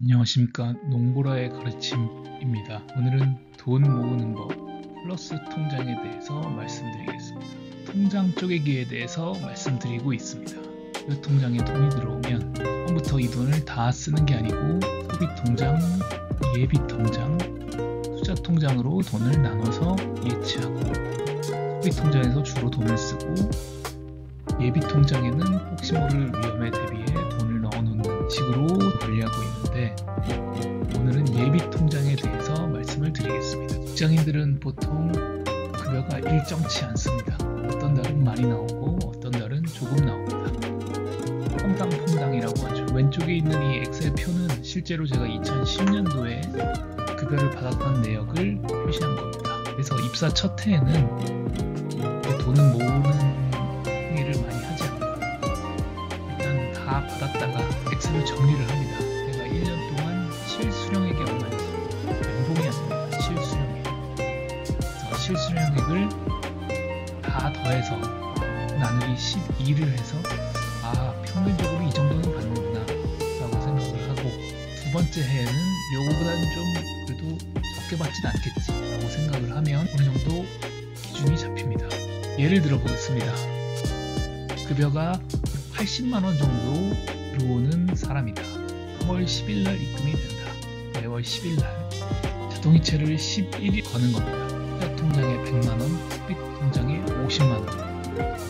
안녕하십니까. 농보라의 가르침입니다. 오늘은 돈 모으는 법 플러스 통장에 대해서 말씀드리겠습니다. 통장 쪼개기에 대해서 말씀드리고 있습니다. 그 통장에 돈이 들어오면 처음부터 이 돈을 다 쓰는 게 아니고 소비 통장, 예비 통장, 투자 통장으로 돈을 나눠서 예치하고, 소비 통장에서 주로 돈을 쓰고, 예비 통장에는 혹시 모를 위험에 대비해 돈을 넣어놓는 식으로 관리하고 있는데, 오늘은 예비 통장에 대해서 말씀을 드리겠습니다. 직장인들은 보통 급여가 일정치 않습니다. 어떤 달은 많이 나오고 어떤 달은 조금 나옵니다. 퐁당퐁당이라고 하죠. 왼쪽에 있는 이 엑셀 표는 실제로 제가 2010년도에 급여를 받았던 내역을 표시한 겁니다. 그래서 입사 첫 해에는 돈을 모으는 행위를 많이 하지 않고 일단 다 받았다가 엑셀로 정리를 합니다. 내가 1년 동안 실수령액이 얼마인지, 연봉이 아닙니다. 실수령액. 그래서 실수령액을 다 더해서 나누기 12를 해서 평균적으로 이 정도는 받는구나 라고 생각을 하고, 두 번째 해에는 요거보다는 좀 그래도 적게 받진 않겠지 라고 생각을 하면 어느 정도 기준이 잡힙니다. 예를 들어 보겠습니다. 급여가 80만원 정도 들어오는 사람이다. 3월 10일날 입금이 된다. 매월 10일날 자동이체를 11일 거는 겁니다. 투자 통장에 100만원, 소비 통장에 50만원.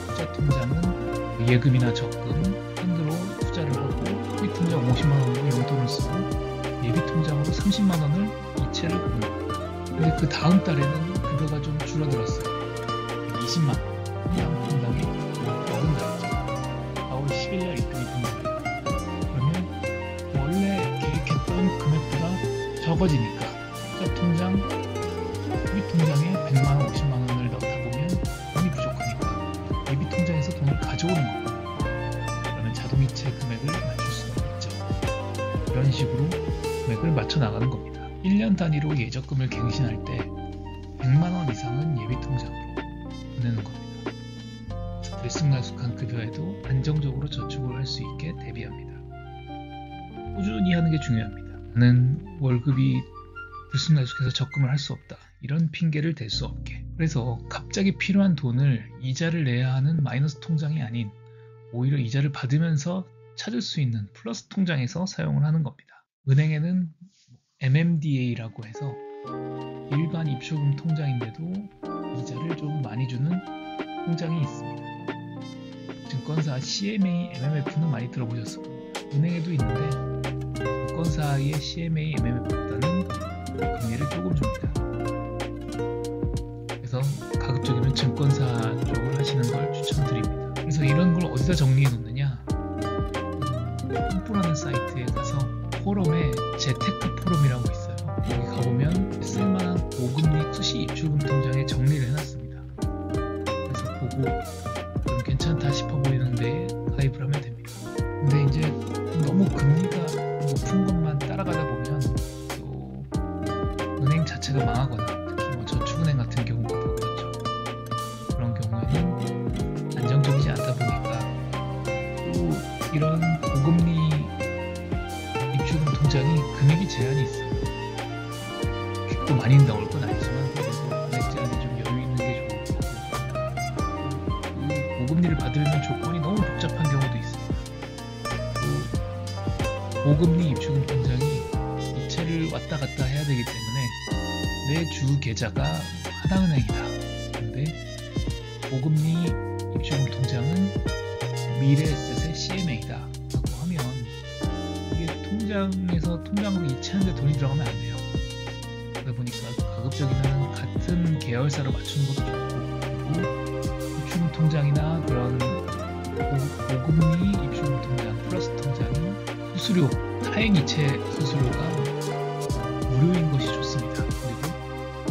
투자 통장은 예금이나 적금, 펀드로 투자를 하고, 소비 통장 50만원으로 용돈을 쓰고, 예비 통장으로 30만원을 이체를 거는 겁니다. 근데 그 다음 달에는 급여가 좀 줄어들었어요. 20만원. 다음 통장에 어느 날이죠. 4월 10일날 입금이 된 거예요. 그러면 원래 계획했던 금액보다 적어지니까 투자 통장, 소비 통장에 100만원, 50만원을 넣다 보면 돈이 부족하니까 예비 통장에서 돈을 가져오는 겁니다. 그러면 자동이체 금액을 맞출 수가 있죠. 이런 식으로 금액을 맞춰 나가는 겁니다. 1년 단위로 예적금을 갱신할 때 100만원 이상은 예비 통장으로 보내는 겁니다. 들쑥날쑥한 급여에도 안정적으로 저축을 할 수 있게 대비합니다. 꾸준히 하는 게 중요합니다. 나는 월급이 들쑥날쑥해서 적금을 할 수 없다, 이런 핑계를 댈 수 없게. 그래서 갑자기 필요한 돈을 이자를 내야 하는 마이너스 통장이 아닌, 오히려 이자를 받으면서 찾을 수 있는 플러스 통장에서 사용을 하는 겁니다. 은행에는 MMDA라고 해서 일반 입출금 통장인데도 이자를 좀 많이 주는 통장이 있습니다. 증권사 CMA, MMF는 많이 들어보셨을 겁니다. 은행에도 있는데 증권사의 CMA, MMF보다는 금리를 조금 줍니다. 그래서 가급적이면 증권사 쪽을 하시는 걸 추천드립니다. 그래서 이런 걸 어디다 정리해 놓느냐, 홈프라는 사이트에 가서 포럼에 재테크 포럼이라고 있어요. 여기 가보면 쓸만한 고금리 투시 입출금 통장에 정리를 해놨습니다. 그래서 보고 좀 괜찮다 싶어 보이는데 가입을 하면 됩니다. 근데 이제 너무 금리가 높은 것만 따라가다 보면 또 은행 자체가 망하거나, 특히 뭐 저축은행 같은 경우가 더 그렇죠. 그런 경우에는 안정적이지 않다 보니까 또 이런 고금리 입출금 통장이 금액이 제한이 있어요. 또 많이 나올 건 아니지만 그래도 금액 제한이 좀 여유 있는 게 좋고, 그 고금리를 받으려면 조건이 너무 복잡한 경우도 있습니다. 또 고금리 입출금 통장이 이체를 왔다 갔다 해야 되기 때문에 내 주 계좌가 하나은행이다. 근데 고금리 입출금 통장은 미래에셋의 CMA다 라고 하면 이게 통장에서 통장으로 이체하는데 돈이 들어가면 안 돼요. 그러다 보니까 가급적이면 같은 계열사로 맞추는 것도 좋고, 그리고 입출금 통장이나 그런 고금리 입출금 통장, 플러스 통장이 수수료, 타행이체 수수료가 무료인 것이 좋습니다. 그리고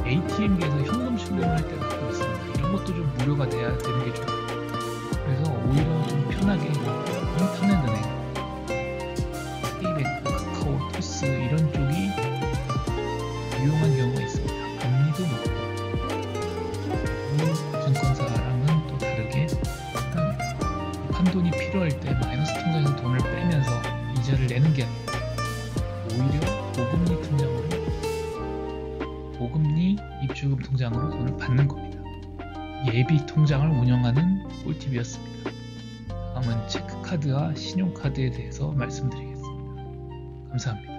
ATM기에서 현금 출금을 할 때가 가끔 있습니다. 이런 것도 좀 무료가 돼야 되는 게 좋아요. 그래서 오히려 좀 편하게 인터넷 은행, K뱅크, 카카오, 토스 이런 쪽이 유용한 경우가 있습니다. 금리도 높고, 증권사랑은 또 다르게 판돈이 필요할 때 마이너스 통장에서 돈을 빼면서 이자를 내는 게 아니라 오히려 실금리 입주금 통장으로 돈을 받는 겁니다. 예비 통장을 운영하는 꿀팁이었습니다. 다음은 체크카드와 신용카드에 대해서 말씀드리겠습니다. 감사합니다.